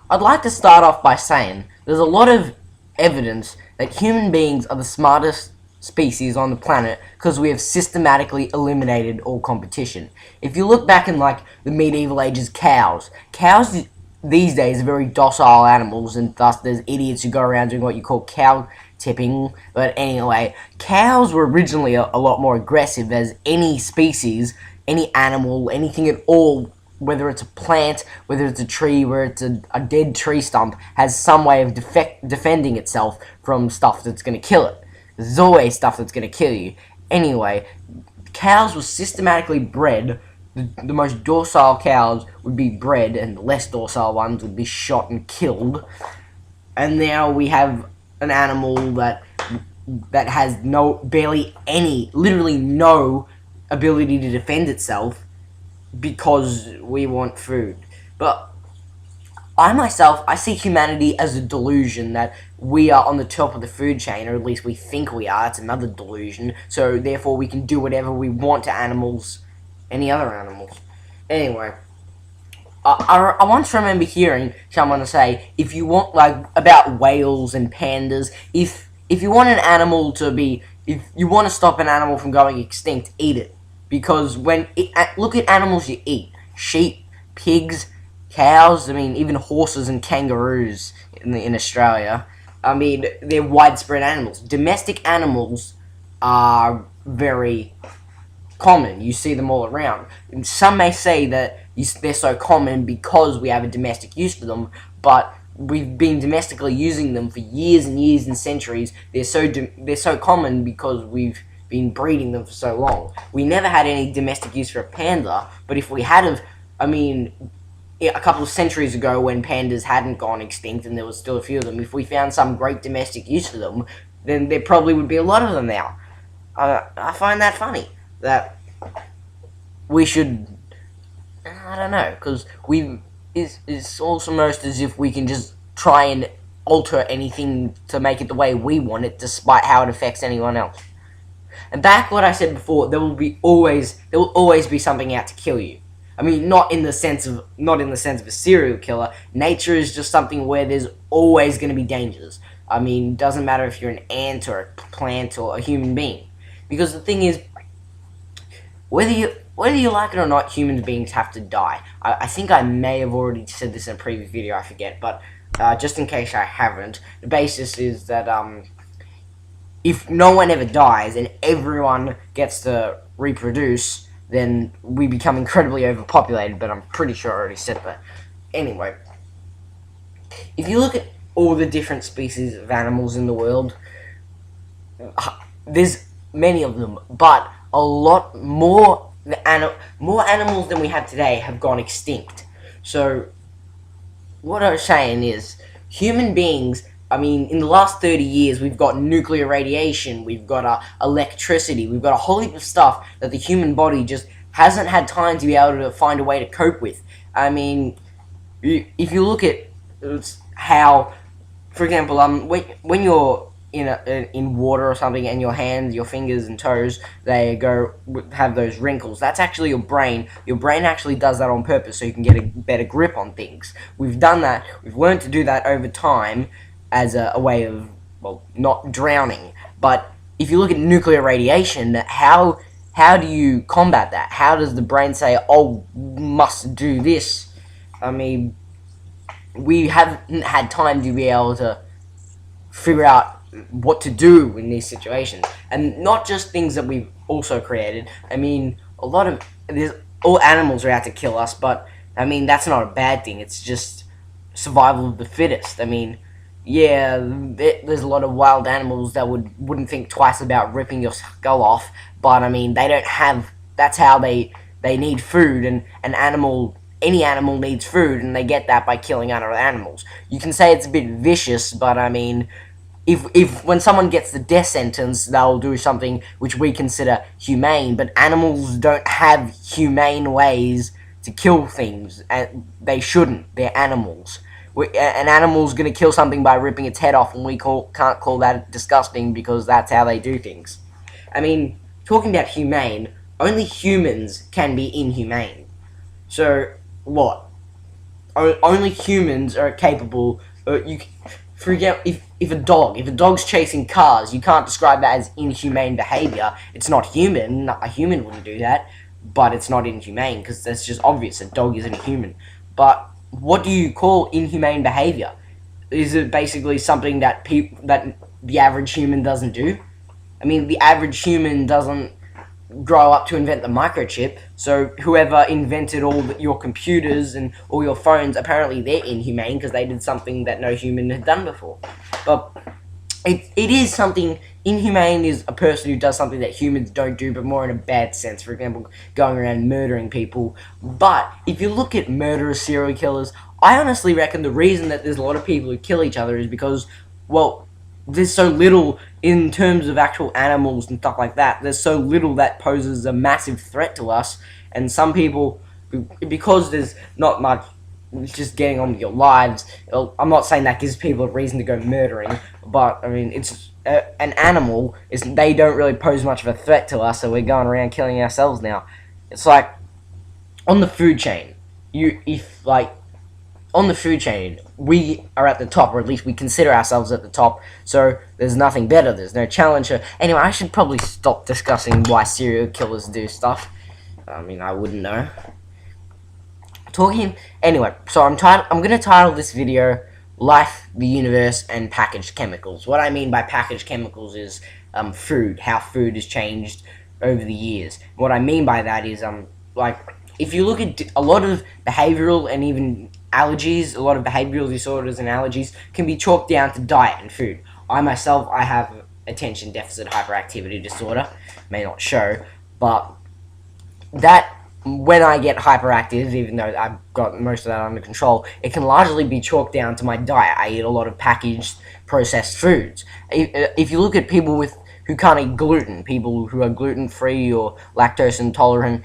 I'd like to start off by saying there's a lot of evidence that human beings are the smartest species on the planet because we have systematically eliminated all competition. If you look back in like the medieval ages, cows these days are very docile animals, and thus there's idiots who go around doing what you call cow tipping. But anyway, cows were originally a lot more aggressive, as any species, any animal, anything at all, whether it's a plant, whether it's a tree, whether it's a dead tree stump, has some way of defending itself from stuff that's going to kill it. There's always stuff that's going to kill you. Anyway, cows were systematically bred. The most docile cows would be bred, and the less docile ones would be shot and killed. And now we have an animal that has literally no ability to defend itself because we want food. But I see humanity as a delusion that we are on the top of the food chain, or at least we think we are. It's another delusion. So therefore we can do whatever we want to animals, any other animals. Anyway, I once remember hearing someone say, if you want, like, about whales and pandas, if you want an animal to be, if you want to stop an animal from going extinct, eat it. Because look at animals you eat. Sheep, pigs, cows, I mean, even horses and kangaroos in Australia. I mean, they're widespread animals. Domestic animals are very common. You see them all around. And some may say that they're so common because we have a domestic use for them, but we've been domestically using them for years and years and centuries. They're so common because we've been breeding them for so long. We never had any domestic use for a panda, but if we had a couple of centuries ago, when pandas hadn't gone extinct and there was still a few of them, if we found some great domestic use for them, then there probably would be a lot of them now. I find that funny, that we should, I don't know, because it's almost as if we can just try and alter anything to make it the way we want it, despite how it affects anyone else. And back what I said before, there will always be something out to kill you. I mean, not in the sense of a serial killer. Nature is just something where there's always going to be dangers. I mean, it doesn't matter if you're an ant or a plant or a human being, because the thing is, whether you like it or not, human beings have to die. I think I may have already said this in a previous video, I forget, but just in case I haven't, the basis is that if no one ever dies and everyone gets to reproduce, then we become incredibly overpopulated, but I'm pretty sure I already said that. Anyway, if you look at all the different species of animals in the world, there's many of them, but a lot more animals than we have today have gone extinct. So what I'm saying is, human beings, I mean, in the last 30 years, we've got nuclear radiation, we've got electricity, we've got a whole heap of stuff that the human body just hasn't had time to be able to find a way to cope with. I mean, if you look at how, for example, when you're in water or something, and your hands, your fingers and toes, they have those wrinkles. That's actually your brain. Your brain actually does that on purpose so you can get a better grip on things. We've done that. We've learned to do that over time as a way of, well, not drowning. But if you look at nuclear radiation, how do you combat that? How does the brain say, oh, must do this? I mean, we haven't had time to be able to figure out what to do in these situations. And not just things that we've also created. I mean, all animals are out to kill us, but I mean, that's not a bad thing. It's just survival of the fittest. I mean, yeah, there's a lot of wild animals that wouldn't think twice about ripping your skull off, but I mean, that's how they need food, and any animal needs food, and they get that by killing other animals. You can say it's a bit vicious, but I mean, if when someone gets the death sentence, they'll do something which we consider humane, but animals don't have humane ways to kill things, and they shouldn't. They're animals. An animal's going to kill something by ripping its head off, and we can't call that disgusting because that's how they do things. I mean, talking about humane, only humans can be inhumane. So, what? only humans are capable. Forget if a dog's chasing cars, you can't describe that as inhumane behavior. It's not human. A human wouldn't do that, but it's not inhumane because that's just obvious. A dog isn't human. But what do you call inhumane behavior? Is it basically something that that the average human doesn't do? I mean, the average human doesn't grow up to invent the microchip. So whoever invented your computers and all your phones, apparently they're inhumane because they did something that no human had done before. But it is something. Inhumane is a person who does something that humans don't do, but more in a bad sense. For example, going around murdering people. But if you look at murderers, serial killers, I honestly reckon the reason that there's a lot of people who kill each other is because, well, there's so little in terms of actual animals and stuff like that. There's so little that poses a massive threat to us, and some people, because there's not much just getting on with your lives. I'm not saying that gives people a reason to go murdering, but I mean it's an animal is they don't really pose much of a threat to us, so we're going around killing ourselves now. It's like on the food chain. If like on the food chain, we are at the top, or at least we consider ourselves at the top, so there's nothing better, there's no challenger. Anyway, I should probably stop discussing why serial killers do stuff. I mean, I wouldn't know. Anyway, so I'm gonna title this video Life, the Universe, and Packaged Chemicals. What I mean by packaged chemicals is food, how food has changed over the years. What I mean by that is like if you look at a lot of behavioral and even allergies, a lot of behavioral disorders and allergies can be chalked down to diet and food. I myself, I have attention deficit hyperactivity disorder, may not show, but that when I get hyperactive, even though I've got most of that under control, it can largely be chalked down to my diet. I eat a lot of packaged, processed foods. If you look at people who can't eat gluten, people who are gluten-free or lactose intolerant,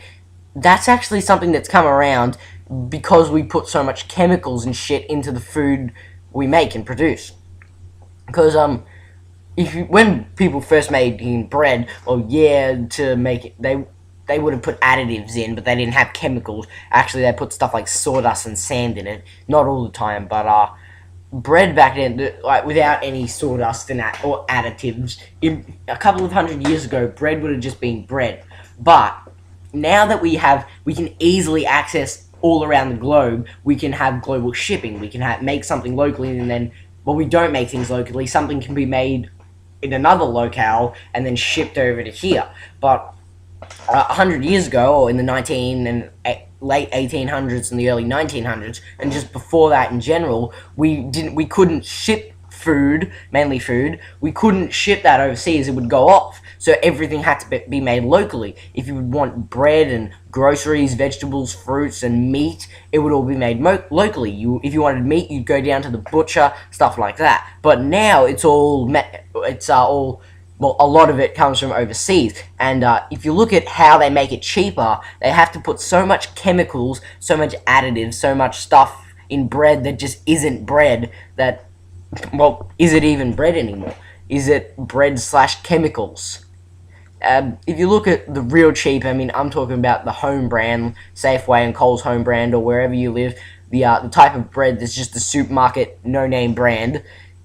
that's actually something that's come around because we put so much chemicals and shit into the food we make and produce. Because when people first made bread, well, yeah, to make it, they would have put additives in, but they didn't have chemicals. Actually, they put stuff like sawdust and sand in it. Not all the time, but bread back then, like without any sawdust and or additives, a couple of 100 years ago, bread would have just been bread. But now that we can easily access all around the globe, we can have global shipping. We can make something locally, and then, well, we don't make things locally. Something can be made in another locale and then shipped over to here. But 100 years ago, or in the late 1800s and the early 1900s, and just before that in general, we couldn't ship food, mainly food. We couldn't ship that overseas; it would go off. So everything had to be made locally. If you would want bread and groceries, vegetables, fruits, and meat, it would all be made locally. If you wanted meat, you'd go down to the butcher, stuff like that. But now it's all well, a lot of it comes from overseas, and if you look at how they make it cheaper, they have to put so much chemicals, so much additives, so much stuff in bread that just isn't bread, that, well, is it even bread anymore? Is it bread/chemicals? If you look at the real cheap, I mean, I'm talking about the home brand, Safeway and Coles home brand, or wherever you live, the type of bread that's just the supermarket no-name brand.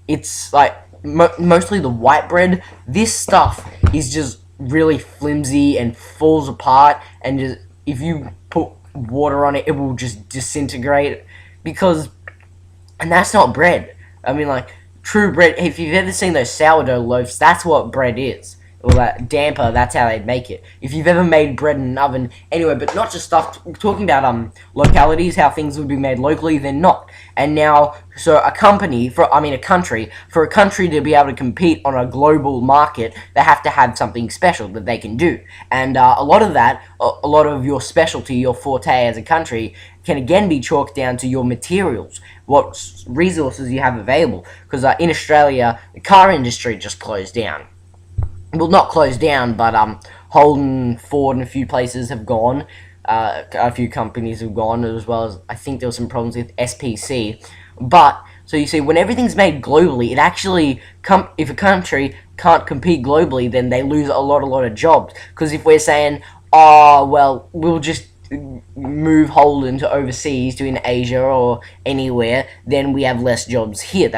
It's like mostly the white bread. This stuff is just really flimsy and falls apart, and just if you put water on it, it will just disintegrate, and that's not bread. I mean, like, true bread, if you've ever seen those sourdough loaves, that's what bread is. Or that damper, that's how they make it. If you've ever made bread in an oven, anyway, but not just stuff, talking about localities, how things would be made locally, they're not. And now, so a country, for a country to be able to compete on a global market, they have to have something special that they can do. And a lot of your specialty, your forte as a country, can again be chalked down to your materials, what resources you have available. Because in Australia, the car industry just closed down. Well, not closed down, but Holden, Ford, and a few places have gone. A few companies have gone, as well as I think there were some problems with SPC. But so you see, when everything's made globally, it actually if a country can't compete globally, then they lose a lot of jobs. Because if we're saying, oh well, we'll just move Holden to overseas, to in Asia or anywhere, then we have less jobs here.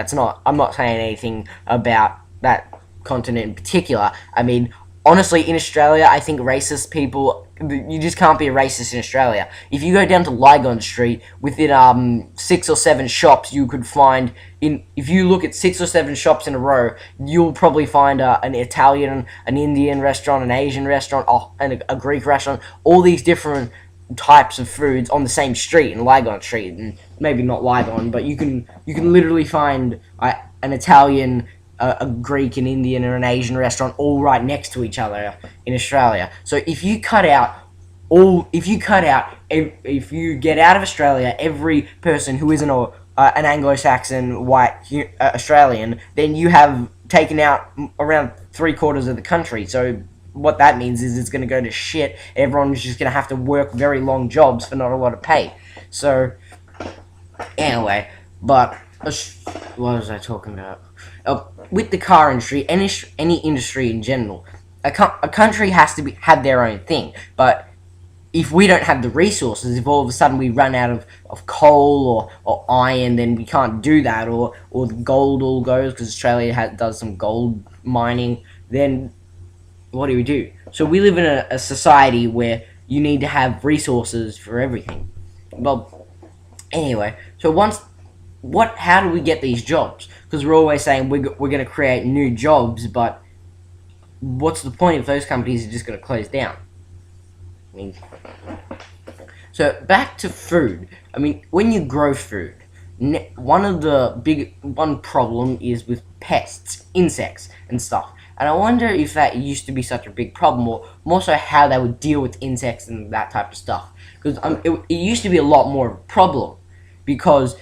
I'm not saying anything about that continent in particular. I mean, honestly, in Australia, I think racist people, you just can't be a racist in Australia. If you go down to Lygon Street, within 6 or 7 shops, you could find, if you look at 6 or 7 shops in a row, you'll probably find an Italian, an Indian restaurant, an Asian restaurant, and a Greek restaurant, all these different types of foods on the same street in Lygon Street, and maybe not Lygon, but you can literally find an Italian, a Greek, an Indian, or an Asian restaurant all right next to each other in Australia. So if you get out of Australia every person who isn't an Anglo-Saxon white Australian, then you have taken out around 3/4 of the country. So what that means is it's going to go to shit. Everyone's just going to have to work very long jobs for not a lot of pay. So, anyway, but what was I talking about? With the car industry, any industry in general, a country has to have their own thing. But if we don't have the resources, if all of a sudden we run out of coal or iron, then we can't do that, or the gold all goes, because Australia does some gold mining, then what do we do? So we live in a society where you need to have resources for everything. Well, anyway, so how do we get these jobs? Because we're always saying we're going to create new jobs, but what's the point if those companies are just going to close down? I mean, so back to food. I mean, when you grow food, one problem is with pests, insects, and stuff. And I wonder if that used to be such a big problem, or more so how they would deal with insects and that type of stuff. Because it used to be a lot more of a problem, because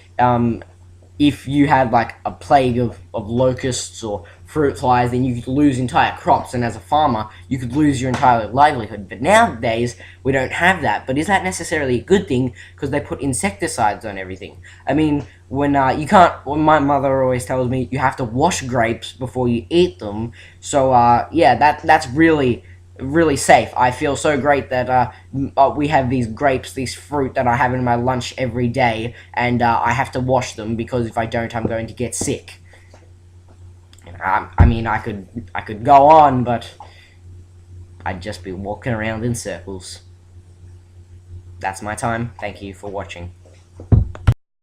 if you had like a plague of locusts or fruit flies, then you could lose entire crops, and as a farmer, you could lose your entire livelihood. But nowadays, we don't have that. But is that necessarily a good thing? Because they put insecticides on everything. I mean, when my mother always tells me you have to wash grapes before you eat them. So yeah, that's really safe. I feel so great that we have these grapes, these fruit that I have in my lunch every day, and I have to wash them, because if I don't, I'm going to get sick. I mean, I could go on, but I'd just be walking around in circles. That's my time. Thank you for watching.